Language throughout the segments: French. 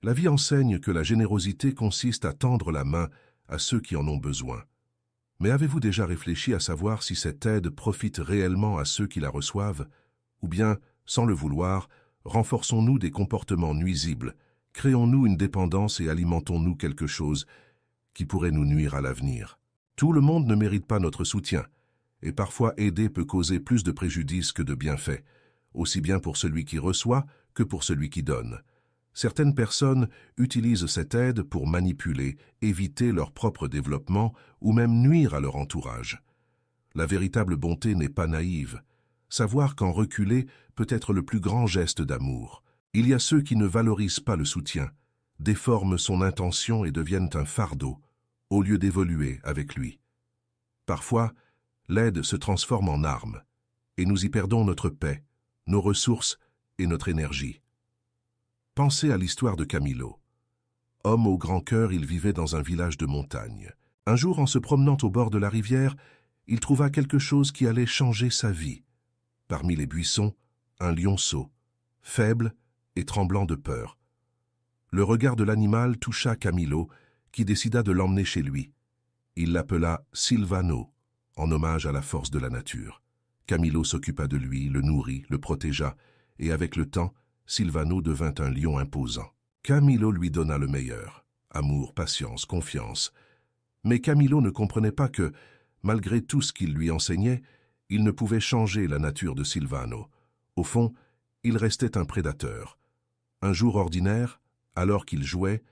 La vie enseigne que la générosité consiste à tendre la main à ceux qui en ont besoin. Mais avez-vous déjà réfléchi à savoir si cette aide profite réellement à ceux qui la reçoivent, ou bien, sans le vouloir, renforçons-nous des comportements nuisibles, créons-nous une dépendance et alimentons-nous quelque chose qui pourrait nous nuire à l'avenir? Tout le monde ne mérite pas notre soutien, et parfois aider peut causer plus de préjudice que de bienfaits, aussi bien pour celui qui reçoit que pour celui qui donne. Certaines personnes utilisent cette aide pour manipuler, éviter leur propre développement ou même nuire à leur entourage. La véritable bonté n'est pas naïve. Savoir qu'en reculer peut être le plus grand geste d'amour. Il y a ceux qui ne valorisent pas le soutien, déforment son intention et deviennent un fardeau, au lieu d'évoluer avec lui. Parfois, l'aide se transforme en arme, et nous y perdons notre paix, nos ressources et notre énergie. Pensez à l'histoire de Camilo. Homme au grand cœur, il vivait dans un village de montagne. Un jour, en se promenant au bord de la rivière, il trouva quelque chose qui allait changer sa vie. Parmi les buissons, un lionceau, faible et tremblant de peur. Le regard de l'animal toucha Camilo, qui décida de l'emmener chez lui. Il l'appela Silvano, en hommage à la force de la nature. Camilo s'occupa de lui, le nourrit, le protégea, et avec le temps, Silvano devint un lion imposant. Camilo lui donna le meilleur, amour, patience, confiance. Mais Camilo ne comprenait pas que, malgré tout ce qu'il lui enseignait, il ne pouvait changer la nature de Silvano. Au fond, il restait un prédateur. Un jour ordinaire, alors qu'il jouait,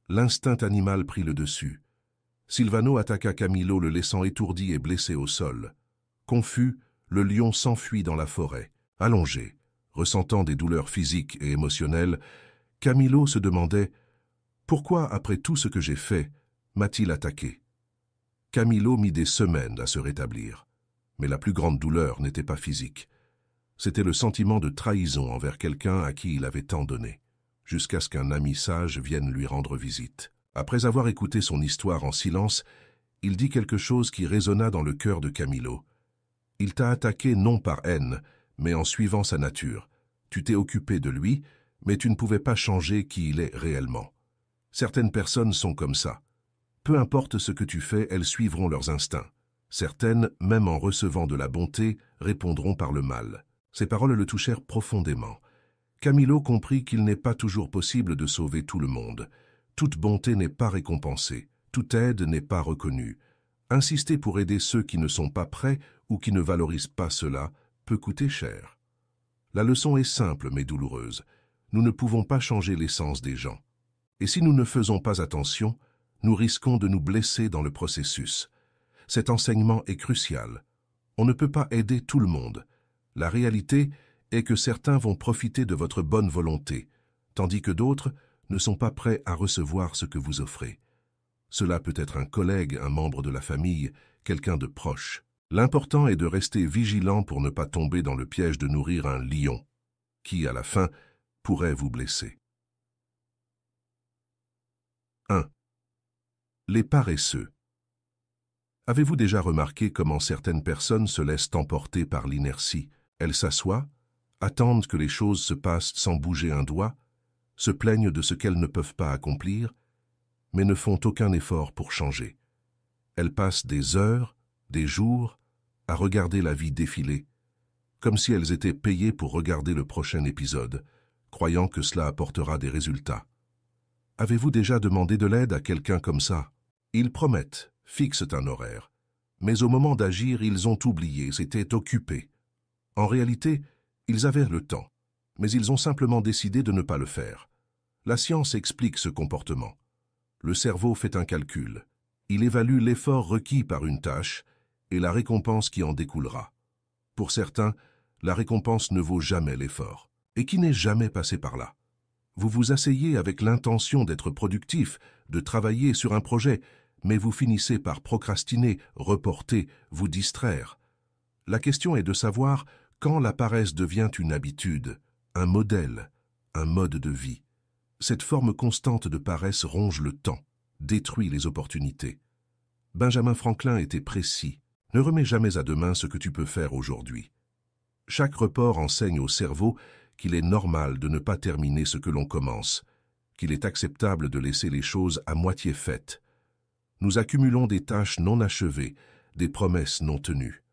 l'instinct animal prit le dessus. Silvano attaqua Camilo, le laissant étourdi et blessé au sol. Confus, le lion s'enfuit dans la forêt. Allongé, ressentant des douleurs physiques et émotionnelles, Camilo se demandait « Pourquoi, après tout ce que j'ai fait, m'a-t-il attaqué ?» Camilo mit des semaines à se rétablir. Mais la plus grande douleur n'était pas physique. C'était le sentiment de trahison envers quelqu'un à qui il avait tant donné, jusqu'à ce qu'un ami sage vienne lui rendre visite. Après avoir écouté son histoire en silence, il dit quelque chose qui résonna dans le cœur de Camilo. « Il t'a attaqué non par haine, mais en suivant sa nature. Tu t'es occupé de lui, mais tu ne pouvais pas changer qui il est réellement. Certaines personnes sont comme ça. Peu importe ce que tu fais, elles suivront leurs instincts. Certaines, même en recevant de la bonté, répondront par le mal. » Ces paroles le touchèrent profondément. Camilo comprit qu'il n'est pas toujours possible de sauver tout le monde. Toute bonté n'est pas récompensée, toute aide n'est pas reconnue. Insister pour aider ceux qui ne sont pas prêts ou qui ne valorisent pas cela peut coûter cher. La leçon est simple mais douloureuse. Nous ne pouvons pas changer l'essence des gens. Et si nous ne faisons pas attention, nous risquons de nous blesser dans le processus. Cet enseignement est crucial. On ne peut pas aider tout le monde. La réalité est que certains vont profiter de votre bonne volonté, tandis que d'autres ne sont pas prêts à recevoir ce que vous offrez. Cela peut être un collègue, un membre de la famille, quelqu'un de proche. L'important est de rester vigilant pour ne pas tomber dans le piège de nourrir un lion, qui, à la fin, pourrait vous blesser. 1. Les paresseux. Avez-vous déjà remarqué comment certaines personnes se laissent emporter par l'inertie? Elles s'assoient, attendent que les choses se passent sans bouger un doigt, se plaignent de ce qu'elles ne peuvent pas accomplir, mais ne font aucun effort pour changer. Elles passent des heures, des jours, à regarder la vie défiler, comme si elles étaient payées pour regarder le prochain épisode, croyant que cela apportera des résultats. Avez-vous déjà demandé de l'aide à quelqu'un comme ça? Ils promettent, fixent un horaire, mais au moment d'agir, ils ont oublié, s'étaient occupés. En réalité, ils avaient le temps, mais ils ont simplement décidé de ne pas le faire. La science explique ce comportement. Le cerveau fait un calcul. Il évalue l'effort requis par une tâche et la récompense qui en découlera. Pour certains, la récompense ne vaut jamais l'effort. Et qui n'est jamais passé par là? Vous vous asseyez avec l'intention d'être productif, de travailler sur un projet, mais vous finissez par procrastiner, reporter, vous distraire. La question est de savoir quand la paresse devient une habitude, un modèle, un mode de vie. Cette forme constante de paresse ronge le temps, détruit les opportunités. Benjamin Franklin était précis. Ne remets jamais à demain ce que tu peux faire aujourd'hui. Chaque report enseigne au cerveau qu'il est normal de ne pas terminer ce que l'on commence, qu'il est acceptable de laisser les choses à moitié faites. Nous accumulons des tâches non achevées, des promesses non tenues.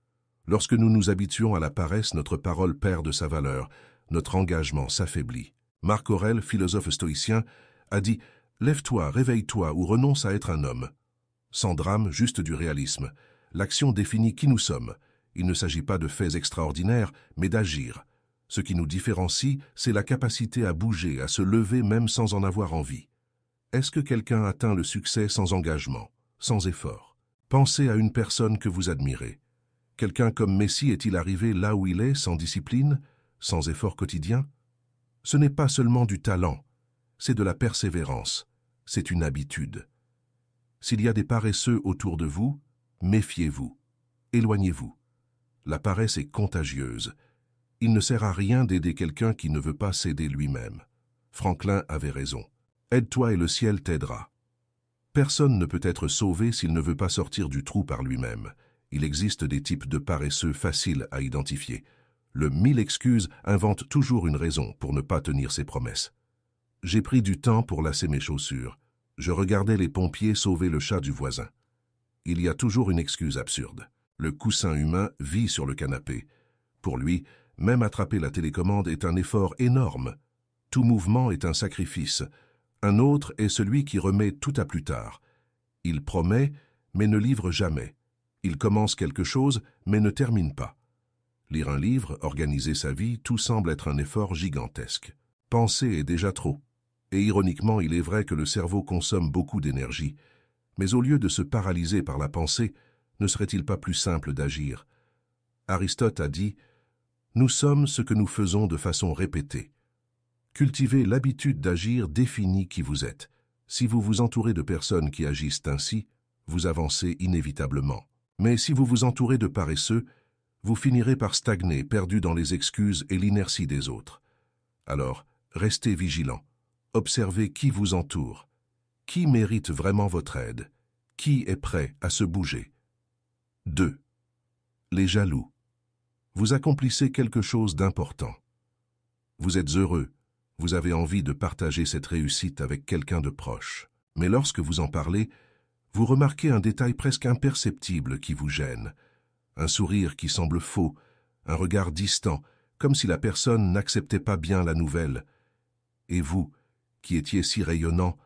Lorsque nous nous habituons à la paresse, notre parole perd de sa valeur, notre engagement s'affaiblit. Marc Aurèle, philosophe stoïcien, a dit « Lève-toi, réveille-toi ou renonce à être un homme ». Sans drame, juste du réalisme. L'action définit qui nous sommes. Il ne s'agit pas de faits extraordinaires, mais d'agir. Ce qui nous différencie, c'est la capacité à bouger, à se lever même sans en avoir envie. Est-ce que quelqu'un atteint le succès sans engagement, sans effort? Pensez à une personne que vous admirez. Quelqu'un comme Messi est-il arrivé là où il est, sans discipline, sans effort quotidien? Ce n'est pas seulement du talent, c'est de la persévérance, c'est une habitude. S'il y a des paresseux autour de vous, méfiez-vous, éloignez-vous. La paresse est contagieuse. Il ne sert à rien d'aider quelqu'un qui ne veut pas s'aider lui-même. Franklin avait raison. Aide-toi et le ciel t'aidera. Personne ne peut être sauvé s'il ne veut pas sortir du trou par lui-même. Il existe des types de paresseux faciles à identifier. Le 1000 excuses invente toujours une raison pour ne pas tenir ses promesses. J'ai pris du temps pour lasser mes chaussures. Je regardais les pompiers sauver le chat du voisin. Il y a toujours une excuse absurde. Le coussin humain vit sur le canapé. Pour lui, même attraper la télécommande est un effort énorme. Tout mouvement est un sacrifice. Un autre est celui qui remet tout à plus tard. Il promet, mais ne livre jamais. Il commence quelque chose, mais ne termine pas. Lire un livre, organiser sa vie, tout semble être un effort gigantesque. Penser est déjà trop. Et ironiquement, il est vrai que le cerveau consomme beaucoup d'énergie. Mais au lieu de se paralyser par la pensée, ne serait-il pas plus simple d'agir? Aristote a dit « Nous sommes ce que nous faisons de façon répétée ». Cultiver l'habitude d'agir définit qui vous êtes. Si vous vous entourez de personnes qui agissent ainsi, vous avancez inévitablement. Mais si vous vous entourez de paresseux, vous finirez par stagner, perdu dans les excuses et l'inertie des autres. Alors, restez vigilant. Observez qui vous entoure. Qui mérite vraiment votre aide? Qui est prêt à se bouger? 2. Les jaloux. Vous accomplissez quelque chose d'important. Vous êtes heureux. Vous avez envie de partager cette réussite avec quelqu'un de proche. Mais lorsque vous en parlez, vous remarquez un détail presque imperceptible qui vous gêne. Un sourire qui semble faux, un regard distant, comme si la personne n'acceptait pas bien la nouvelle. Et vous, qui étiez si rayonnant,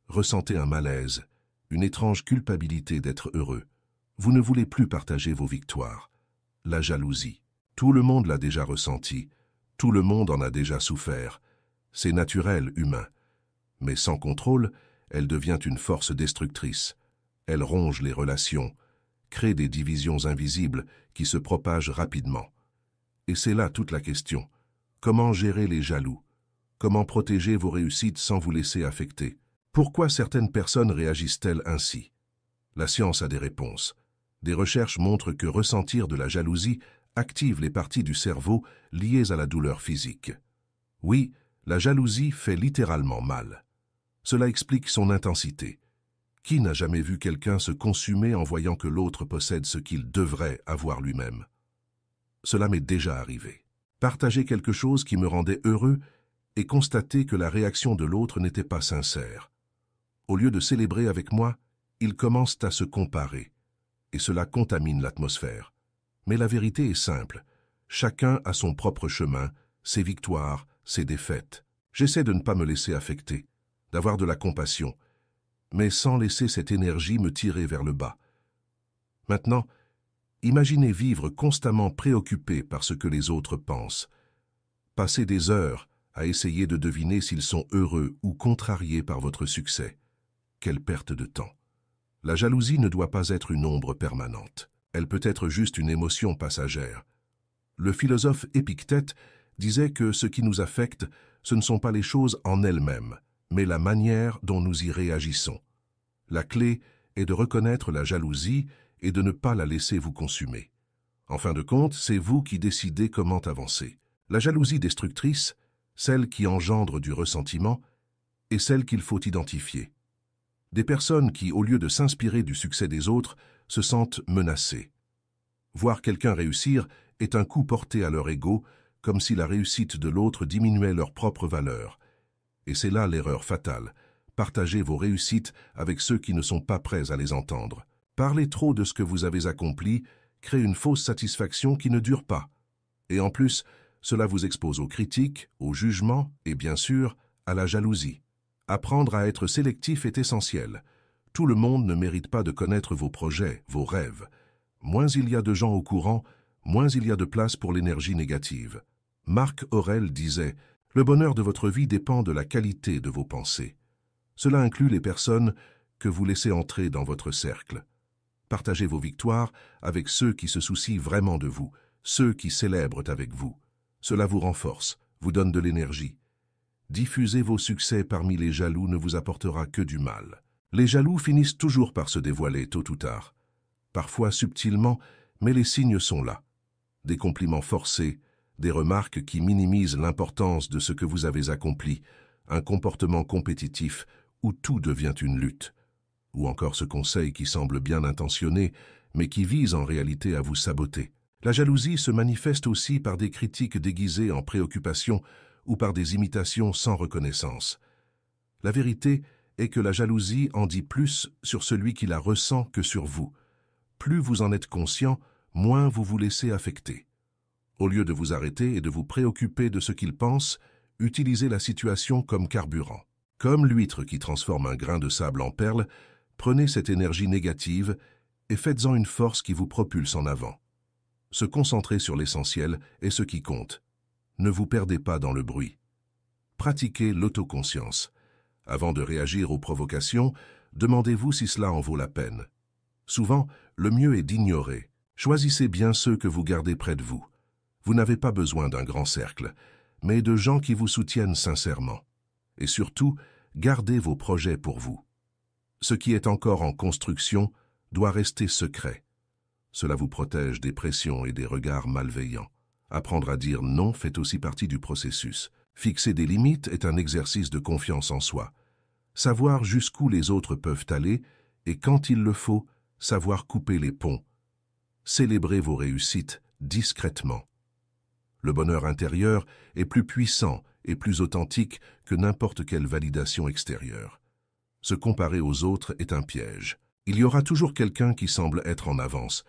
ressentez un malaise, une étrange culpabilité d'être heureux. Vous ne voulez plus partager vos victoires. La jalousie. Tout le monde l'a déjà ressenti. Tout le monde en a déjà souffert. C'est naturel, humain. Mais sans contrôle, elle devient une force destructrice. Elle ronge les relations, crée des divisions invisibles qui se propagent rapidement. Et c'est là toute la question. Comment gérer les jaloux? Comment protéger vos réussites sans vous laisser affecter? Pourquoi certaines personnes réagissent-elles ainsi? La science a des réponses. Des recherches montrent que ressentir de la jalousie active les parties du cerveau liées à la douleur physique. Oui, la jalousie fait littéralement mal. Cela explique son intensité. Qui n'a jamais vu quelqu'un se consumer en voyant que l'autre possède ce qu'il devrait avoir lui-même? Cela m'est déjà arrivé. Partager quelque chose qui me rendait heureux et constater que la réaction de l'autre n'était pas sincère. Au lieu de célébrer avec moi, ils commencent à se comparer. Et cela contamine l'atmosphère. Mais la vérité est simple. Chacun a son propre chemin, ses victoires, ses défaites. J'essaie de ne pas me laisser affecter, d'avoir de la compassion, mais sans laisser cette énergie me tirer vers le bas. Maintenant, imaginez vivre constamment préoccupé par ce que les autres pensent. Passez des heures à essayer de deviner s'ils sont heureux ou contrariés par votre succès. Quelle perte de temps! La jalousie ne doit pas être une ombre permanente. Elle peut être juste une émotion passagère. Le philosophe Épictète disait que ce qui nous affecte, ce ne sont pas les choses en elles-mêmes, mais la manière dont nous y réagissons. La clé est de reconnaître la jalousie et de ne pas la laisser vous consumer. En fin de compte, c'est vous qui décidez comment avancer. La jalousie destructrice, celle qui engendre du ressentiment, est celle qu'il faut identifier. Des personnes qui, au lieu de s'inspirer du succès des autres, se sentent menacées. Voir quelqu'un réussir est un coup porté à leur ego, comme si la réussite de l'autre diminuait leur propre valeur. Et c'est là l'erreur fatale. Partagez vos réussites avec ceux qui ne sont pas prêts à les entendre. Parler trop de ce que vous avez accompli crée une fausse satisfaction qui ne dure pas. Et en plus, cela vous expose aux critiques, aux jugements et bien sûr, à la jalousie. Apprendre à être sélectif est essentiel. Tout le monde ne mérite pas de connaître vos projets, vos rêves. Moins il y a de gens au courant, moins il y a de place pour l'énergie négative. Marc Aurèle disait « Le bonheur de votre vie dépend de la qualité de vos pensées ». Cela inclut les personnes que vous laissez entrer dans votre cercle. Partagez vos victoires avec ceux qui se soucient vraiment de vous, ceux qui célèbrent avec vous. Cela vous renforce, vous donne de l'énergie. Diffuser vos succès parmi les jaloux ne vous apportera que du mal. Les jaloux finissent toujours par se dévoiler tôt ou tard. Parfois subtilement, mais les signes sont là. Des compliments forcés, des remarques qui minimisent l'importance de ce que vous avez accompli, un comportement compétitif où tout devient une lutte, ou encore ce conseil qui semble bien intentionné, mais qui vise en réalité à vous saboter. La jalousie se manifeste aussi par des critiques déguisées en préoccupation ou par des imitations sans reconnaissance. La vérité est que la jalousie en dit plus sur celui qui la ressent que sur vous. Plus vous en êtes conscient, moins vous vous laissez affecter. Au lieu de vous arrêter et de vous préoccuper de ce qu'il pense, utilisez la situation comme carburant. Comme l'huître qui transforme un grain de sable en perle, prenez cette énergie négative et faites-en une force qui vous propulse en avant. Se concentrer sur l'essentiel est ce qui compte. Ne vous perdez pas dans le bruit. Pratiquez l'autoconscience. Avant de réagir aux provocations, demandez-vous si cela en vaut la peine. Souvent, le mieux est d'ignorer. Choisissez bien ceux que vous gardez près de vous. Vous n'avez pas besoin d'un grand cercle, mais de gens qui vous soutiennent sincèrement. Et surtout, gardez vos projets pour vous. Ce qui est encore en construction doit rester secret. Cela vous protège des pressions et des regards malveillants. Apprendre à dire non fait aussi partie du processus. Fixer des limites est un exercice de confiance en soi. Savoir jusqu'où les autres peuvent aller et quand il le faut, savoir couper les ponts. Célébrez vos réussites discrètement. Le bonheur intérieur est plus puissant et plus authentique que n'importe quelle validation extérieure. Se comparer aux autres est un piège. Il y aura toujours quelqu'un qui semble être en avance,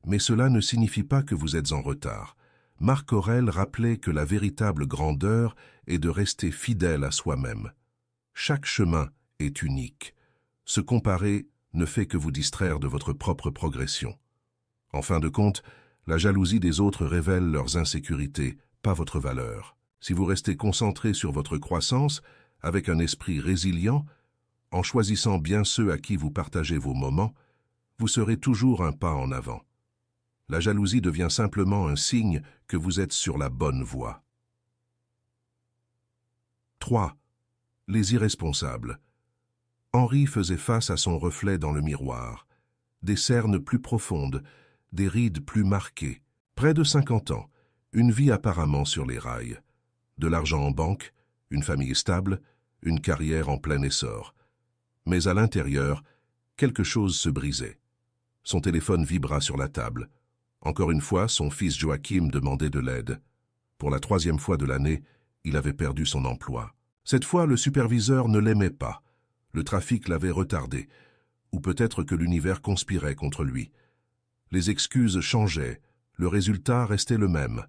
mais cela ne signifie pas que vous êtes en retard. Marc Aurèle rappelait que la véritable grandeur est de rester fidèle à soi-même. Chaque chemin est unique. Se comparer ne fait que vous distraire de votre propre progression. En fin de compte, la jalousie des autres révèle leurs insécurités, pas votre valeur. Si vous restez concentré sur votre croissance, avec un esprit résilient, en choisissant bien ceux à qui vous partagez vos moments, vous serez toujours un pas en avant. La jalousie devient simplement un signe que vous êtes sur la bonne voie. 3. Les irresponsables. Henri faisait face à son reflet dans le miroir. Des cernes plus profondes, des rides plus marquées. Près de 50 ans, une vie apparemment sur les rails. De l'argent en banque, une famille stable, une carrière en plein essor. Mais à l'intérieur, quelque chose se brisait. Son téléphone vibra sur la table. Encore une fois, son fils Joachim demandait de l'aide. Pour la 3e fois de l'année, il avait perdu son emploi. Cette fois, le superviseur ne l'aimait pas. Le trafic l'avait retardé. Ou peut-être que l'univers conspirait contre lui. Les excuses changeaient. Le résultat restait le même.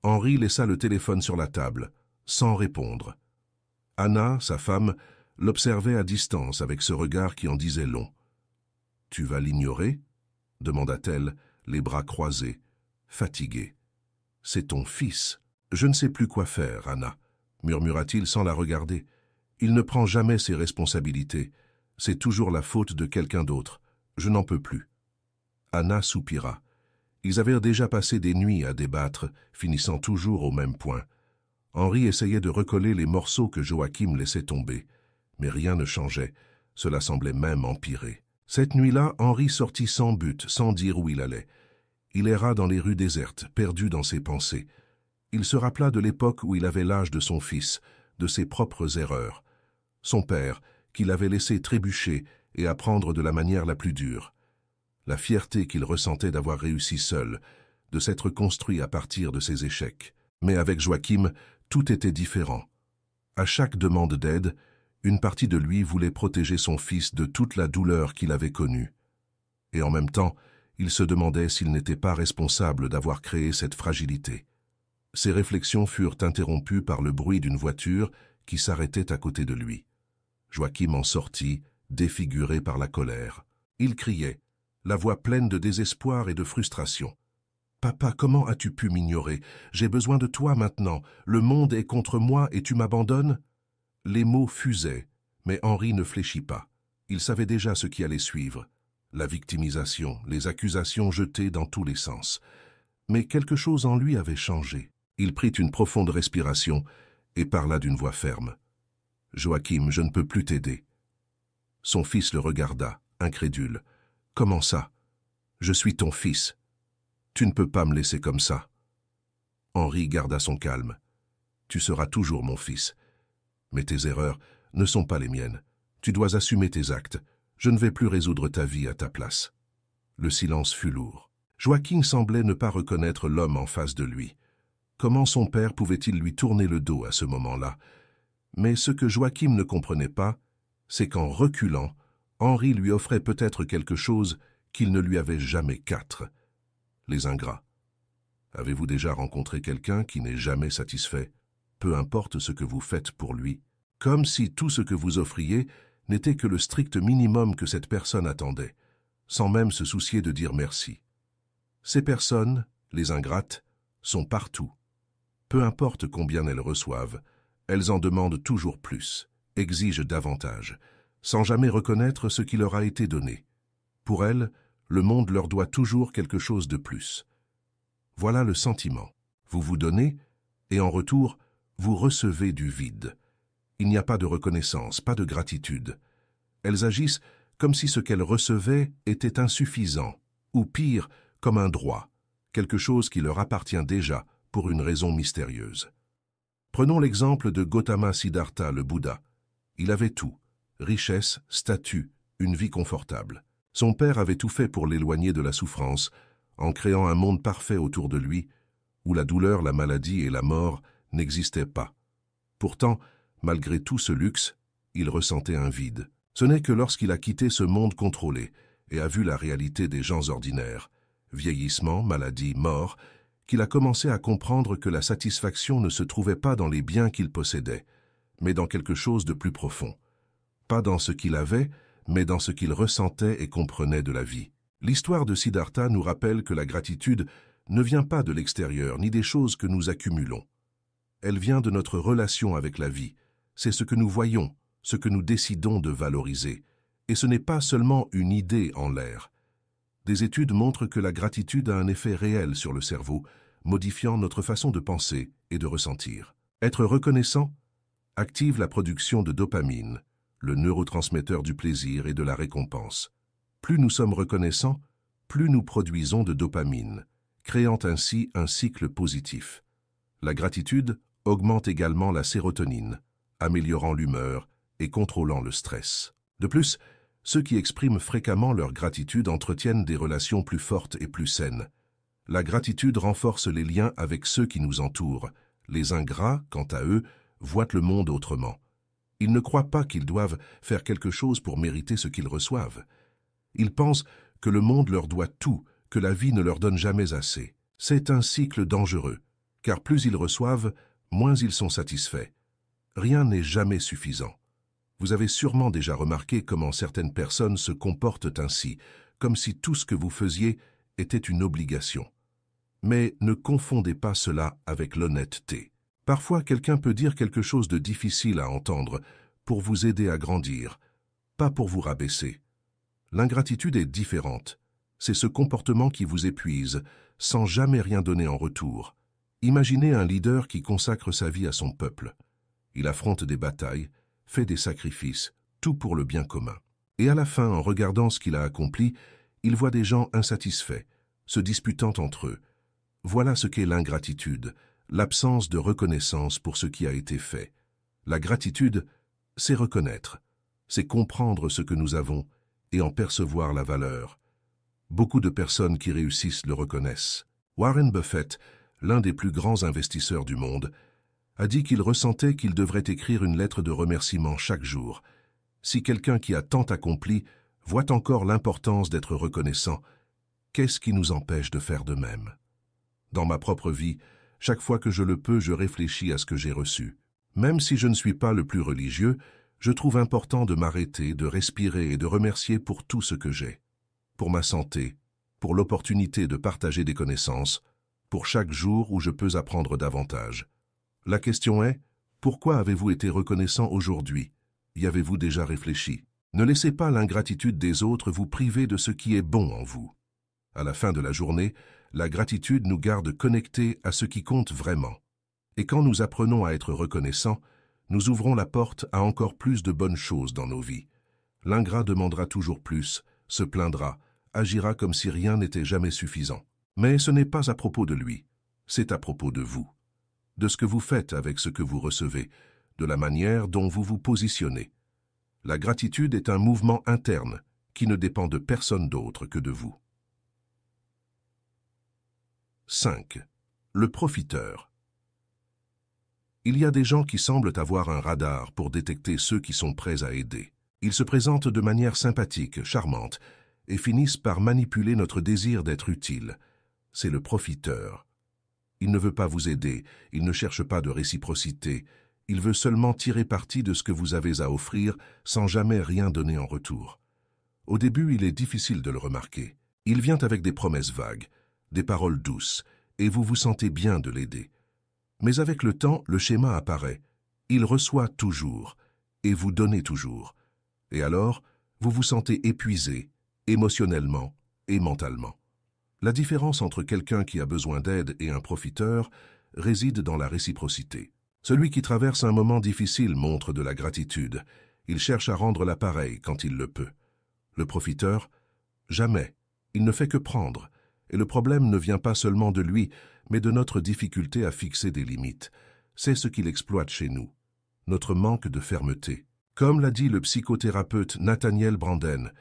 Henri laissa le téléphone sur la table, sans répondre. Anna, sa femme, l'observait à distance avec ce regard qui en disait long. « Tu vas l'ignorer » demanda-t-elle, les bras croisés, fatiguée. « C'est ton fils. »« Je ne sais plus quoi faire, Anna, » murmura-t-il sans la regarder. « Il ne prend jamais ses responsabilités. C'est toujours la faute de quelqu'un d'autre. Je n'en peux plus. » Anna soupira. Ils avaient déjà passé des nuits à débattre, finissant toujours au même point. Henri essayait de recoller les morceaux que Joachim laissait tomber. Mais rien ne changeait. Cela semblait même empirer. Cette nuit-là, Henri sortit sans but, sans dire où il allait. Il erra dans les rues désertes, perdu dans ses pensées. Il se rappela de l'époque où il avait l'âge de son fils, de ses propres erreurs. Son père, qui l'avait laissé trébucher et apprendre de la manière la plus dure. La fierté qu'il ressentait d'avoir réussi seul, de s'être construit à partir de ses échecs. Mais avec Joachim, tout était différent. À chaque demande d'aide, une partie de lui voulait protéger son fils de toute la douleur qu'il avait connue. Et en même temps, il se demandait s'il n'était pas responsable d'avoir créé cette fragilité. Ses réflexions furent interrompues par le bruit d'une voiture qui s'arrêtait à côté de lui. Joachim en sortit, défiguré par la colère. Il criait, la voix pleine de désespoir et de frustration. « Papa, comment as-tu pu m'ignorer? J'ai besoin de toi maintenant. Le monde est contre moi et tu m'abandonnes ?» Les mots fusaient, mais Henri ne fléchit pas. Il savait déjà ce qui allait suivre. La victimisation, les accusations jetées dans tous les sens. Mais quelque chose en lui avait changé. Il prit une profonde respiration et parla d'une voix ferme. « Joachim, je ne peux plus t'aider. » Son fils le regarda, incrédule. « Comment ça? Je suis ton fils. Tu ne peux pas me laisser comme ça. » Henri garda son calme. « Tu seras toujours mon fils. Mais tes erreurs ne sont pas les miennes. Tu dois assumer tes actes. Je ne vais plus résoudre ta vie à ta place. » Le silence fut lourd. Joachim semblait ne pas reconnaître l'homme en face de lui. Comment son père pouvait-il lui tourner le dos à ce moment-là? Mais ce que Joachim ne comprenait pas, c'est qu'en reculant, Henri lui offrait peut-être quelque chose qu'il ne lui avait jamais qu'être. Les ingrats. Avez-vous déjà rencontré quelqu'un qui n'est jamais satisfait, peu importe ce que vous faites pour lui, comme si tout ce que vous offriez n'était que le strict minimum que cette personne attendait, sans même se soucier de dire merci. Ces personnes, les ingrates, sont partout. Peu importe combien elles reçoivent, elles en demandent toujours plus, exigent davantage, sans jamais reconnaître ce qui leur a été donné. Pour elles, le monde leur doit toujours quelque chose de plus. Voilà le sentiment. Vous vous donnez, et en retour, vous recevez du vide. Il n'y a pas de reconnaissance, pas de gratitude. Elles agissent comme si ce qu'elles recevaient était insuffisant, ou pire, comme un droit, quelque chose qui leur appartient déjà pour une raison mystérieuse. Prenons l'exemple de Gautama Siddhartha, le Bouddha. Il avait tout, richesse, statut, une vie confortable. Son père avait tout fait pour l'éloigner de la souffrance, en créant un monde parfait autour de lui, où la douleur, la maladie et la mort n'existaient pas. Pourtant, malgré tout ce luxe, il ressentait un vide. Ce n'est que lorsqu'il a quitté ce monde contrôlé et a vu la réalité des gens ordinaires, vieillissement, maladie, mort, qu'il a commencé à comprendre que la satisfaction ne se trouvait pas dans les biens qu'il possédait, mais dans quelque chose de plus profond. Pas dans ce qu'il avait, mais dans ce qu'il ressentait et comprenait de la vie. L'histoire de Siddhartha nous rappelle que la gratitude ne vient pas de l'extérieur ni des choses que nous accumulons. Elle vient de notre relation avec la vie. C'est ce que nous voyons, ce que nous décidons de valoriser. Et ce n'est pas seulement une idée en l'air. Des études montrent que la gratitude a un effet réel sur le cerveau, modifiant notre façon de penser et de ressentir. Être reconnaissant active la production de dopamine, le neurotransmetteur du plaisir et de la récompense. Plus nous sommes reconnaissants, plus nous produisons de dopamine, créant ainsi un cycle positif. La gratitude augmente également la sérotonine, améliorant l'humeur et contrôlant le stress. De plus, ceux qui expriment fréquemment leur gratitude entretiennent des relations plus fortes et plus saines. La gratitude renforce les liens avec ceux qui nous entourent. Les ingrats, quant à eux, voient le monde autrement. Ils ne croient pas qu'ils doivent faire quelque chose pour mériter ce qu'ils reçoivent. Ils pensent que le monde leur doit tout, que la vie ne leur donne jamais assez. C'est un cycle dangereux, car plus ils reçoivent, moins ils sont satisfaits. Rien n'est jamais suffisant. Vous avez sûrement déjà remarqué comment certaines personnes se comportent ainsi, comme si tout ce que vous faisiez était une obligation. Mais ne confondez pas cela avec l'honnêteté. Parfois, quelqu'un peut dire quelque chose de difficile à entendre pour vous aider à grandir, pas pour vous rabaisser. L'ingratitude est différente. C'est ce comportement qui vous épuise, sans jamais rien donner en retour. Imaginez un leader qui consacre sa vie à son peuple. Il affronte des batailles, fait des sacrifices, tout pour le bien commun. Et à la fin, en regardant ce qu'il a accompli, il voit des gens insatisfaits, se disputant entre eux. Voilà ce qu'est l'ingratitude, l'absence de reconnaissance pour ce qui a été fait. La gratitude, c'est reconnaître, c'est comprendre ce que nous avons et en percevoir la valeur. Beaucoup de personnes qui réussissent le reconnaissent. Warren Buffett, l'un des plus grands investisseurs du monde, a dit qu'il ressentait qu'il devrait écrire une lettre de remerciement chaque jour. Si quelqu'un qui a tant accompli voit encore l'importance d'être reconnaissant, qu'est-ce qui nous empêche de faire de même? Dans ma propre vie, chaque fois que je le peux, je réfléchis à ce que j'ai reçu. Même si je ne suis pas le plus religieux, je trouve important de m'arrêter, de respirer et de remercier pour tout ce que j'ai. Pour ma santé, pour l'opportunité de partager des connaissances, pour chaque jour où je peux apprendre davantage. La question est, pourquoi avez-vous été reconnaissant aujourd'hui? Y avez-vous déjà réfléchi? Ne laissez pas l'ingratitude des autres vous priver de ce qui est bon en vous. À la fin de la journée, la gratitude nous garde connectés à ce qui compte vraiment. Et quand nous apprenons à être reconnaissants, nous ouvrons la porte à encore plus de bonnes choses dans nos vies. L'ingrat demandera toujours plus, se plaindra, agira comme si rien n'était jamais suffisant. Mais ce n'est pas à propos de lui, c'est à propos de vous, de ce que vous faites avec ce que vous recevez, de la manière dont vous vous positionnez. La gratitude est un mouvement interne qui ne dépend de personne d'autre que de vous. 5. Le profiteur. Il y a des gens qui semblent avoir un radar pour détecter ceux qui sont prêts à aider. Ils se présentent de manière sympathique, charmante, et finissent par manipuler notre désir d'être utile. C'est le profiteur. Il ne veut pas vous aider, il ne cherche pas de réciprocité, il veut seulement tirer parti de ce que vous avez à offrir sans jamais rien donner en retour. Au début, il est difficile de le remarquer. Il vient avec des promesses vagues, des paroles douces, et vous vous sentez bien de l'aider. Mais avec le temps, le schéma apparaît. Il reçoit toujours, et vous donnez toujours. Et alors, vous vous sentez épuisé, émotionnellement et mentalement. La différence entre quelqu'un qui a besoin d'aide et un profiteur réside dans la réciprocité. Celui qui traverse un moment difficile montre de la gratitude. Il cherche à rendre l'appareil quand il le peut. Le profiteur, jamais. Il ne fait que prendre. Et le problème ne vient pas seulement de lui, mais de notre difficulté à fixer des limites. C'est ce qu'il exploite chez nous, notre manque de fermeté. Comme l'a dit le psychothérapeute Nathaniel Branden,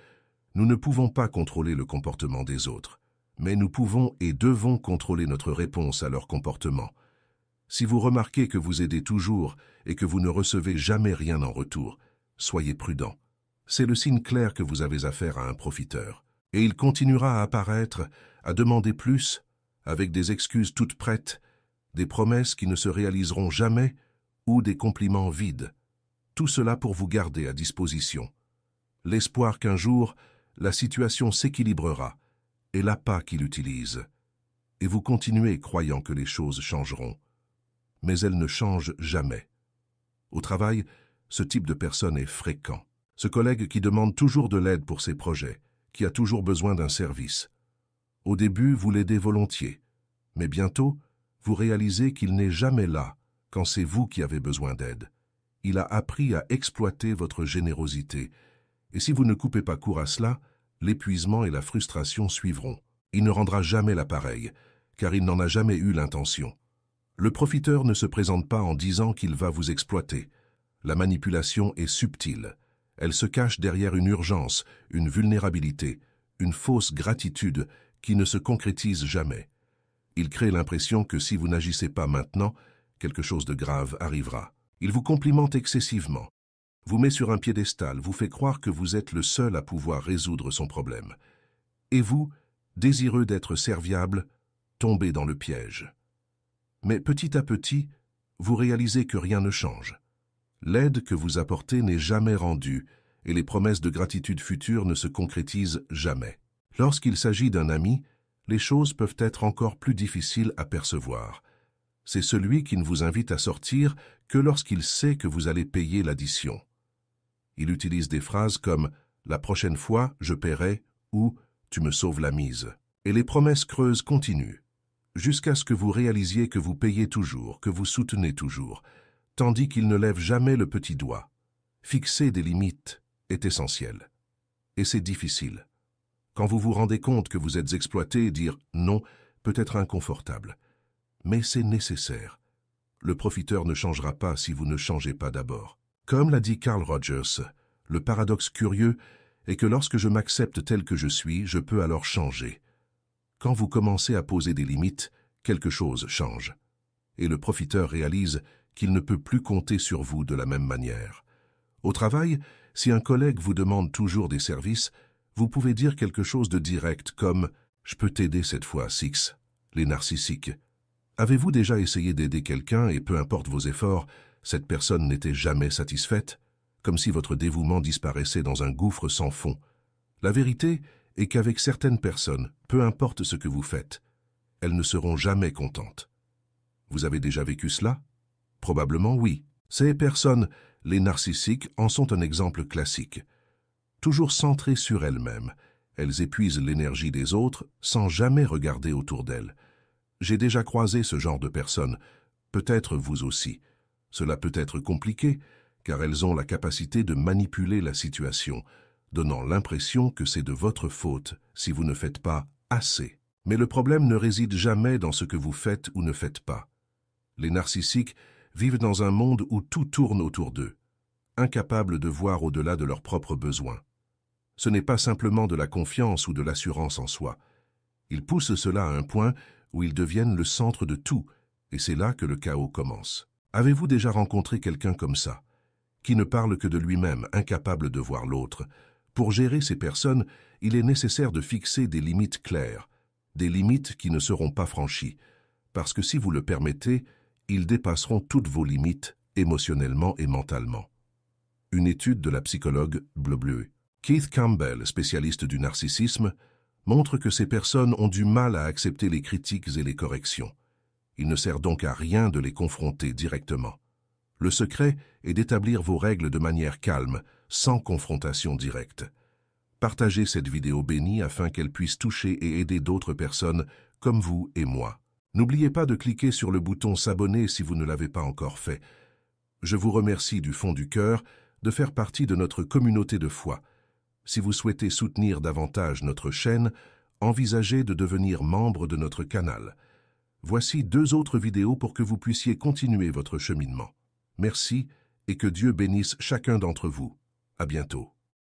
nous ne pouvons pas contrôler le comportement des autres, mais nous pouvons et devons contrôler notre réponse à leur comportement. Si vous remarquez que vous aidez toujours et que vous ne recevez jamais rien en retour, soyez prudent. C'est le signe clair que vous avez affaire à un profiteur. Et il continuera à apparaître, à demander plus, avec des excuses toutes prêtes, des promesses qui ne se réaliseront jamais ou des compliments vides. Tout cela pour vous garder à disposition. L'espoir qu'un jour, la situation s'équilibrera et l'appât qu'il utilise. Et vous continuez croyant que les choses changeront. Mais elles ne changent jamais. Au travail, ce type de personne est fréquent. Ce collègue qui demande toujours de l'aide pour ses projets, qui a toujours besoin d'un service. Au début, vous l'aidez volontiers, mais bientôt, vous réalisez qu'il n'est jamais là quand c'est vous qui avez besoin d'aide. Il a appris à exploiter votre générosité, et si vous ne coupez pas court à cela, l'épuisement et la frustration suivront. Il ne rendra jamais l'appareil, car il n'en a jamais eu l'intention. Le profiteur ne se présente pas en disant qu'il va vous exploiter. La manipulation est subtile. Elle se cache derrière une urgence, une vulnérabilité, une fausse gratitude qui ne se concrétise jamais. Il crée l'impression que si vous n'agissez pas maintenant, quelque chose de grave arrivera. Il vous complimente excessivement, vous met sur un piédestal, vous fait croire que vous êtes le seul à pouvoir résoudre son problème. Et vous, désireux d'être serviable, tombez dans le piège. Mais petit à petit, vous réalisez que rien ne change. L'aide que vous apportez n'est jamais rendue et les promesses de gratitude future ne se concrétisent jamais. Lorsqu'il s'agit d'un ami, les choses peuvent être encore plus difficiles à percevoir. C'est celui qui ne vous invite à sortir que lorsqu'il sait que vous allez payer l'addition. Il utilise des phrases comme « la prochaine fois, je paierai » ou « tu me sauves la mise ». Et les promesses creuses continuent, jusqu'à ce que vous réalisiez que vous payez toujours, que vous soutenez toujours, tandis qu'il ne lève jamais le petit doigt. Fixer des limites est essentiel. Et c'est difficile. Quand vous vous rendez compte que vous êtes exploité, dire « non » peut être inconfortable. Mais c'est nécessaire. Le profiteur ne changera pas si vous ne changez pas d'abord. Comme l'a dit Carl Rogers, le paradoxe curieux est que lorsque je m'accepte tel que je suis, je peux alors changer. Quand vous commencez à poser des limites, quelque chose change. Et le profiteur réalise qu'il ne peut plus compter sur vous de la même manière. Au travail, si un collègue vous demande toujours des services, vous pouvez dire quelque chose de direct comme « Je peux t'aider cette fois, Six », les narcissiques. Avez-vous déjà essayé d'aider quelqu'un et peu importe vos efforts, cette personne n'était jamais satisfaite, comme si votre dévouement disparaissait dans un gouffre sans fond? La vérité est qu'avec certaines personnes, peu importe ce que vous faites, elles ne seront jamais contentes. Vous avez déjà vécu cela? Probablement oui. Ces personnes, les narcissiques, en sont un exemple classique. Toujours centrées sur elles-mêmes, elles épuisent l'énergie des autres sans jamais regarder autour d'elles. J'ai déjà croisé ce genre de personnes, peut-être vous aussi. Cela peut être compliqué, car elles ont la capacité de manipuler la situation, donnant l'impression que c'est de votre faute si vous ne faites pas assez. Mais le problème ne réside jamais dans ce que vous faites ou ne faites pas. Les narcissiques vivent dans un monde où tout tourne autour d'eux, incapables de voir au-delà de leurs propres besoins. Ce n'est pas simplement de la confiance ou de l'assurance en soi. Ils poussent cela à un point où ils deviennent le centre de tout, et c'est là que le chaos commence. Avez-vous déjà rencontré quelqu'un comme ça, qui ne parle que de lui-même, incapable de voir l'autre? Pour gérer ces personnes, il est nécessaire de fixer des limites claires, des limites qui ne seront pas franchies, parce que si vous le permettez, ils dépasseront toutes vos limites, émotionnellement et mentalement. Une étude de la psychologue Bleu. Keith Campbell, spécialiste du narcissisme, montre que ces personnes ont du mal à accepter les critiques et les corrections. Il ne sert donc à rien de les confronter directement. Le secret est d'établir vos règles de manière calme, sans confrontation directe. Partagez cette vidéo bénie afin qu'elle puisse toucher et aider d'autres personnes comme vous et moi. N'oubliez pas de cliquer sur le bouton s'abonner si vous ne l'avez pas encore fait. Je vous remercie du fond du cœur de faire partie de notre communauté de foi. Si vous souhaitez soutenir davantage notre chaîne, envisagez de devenir membre de notre canal. Voici 2 autres vidéos pour que vous puissiez continuer votre cheminement. Merci et que Dieu bénisse chacun d'entre vous. À bientôt.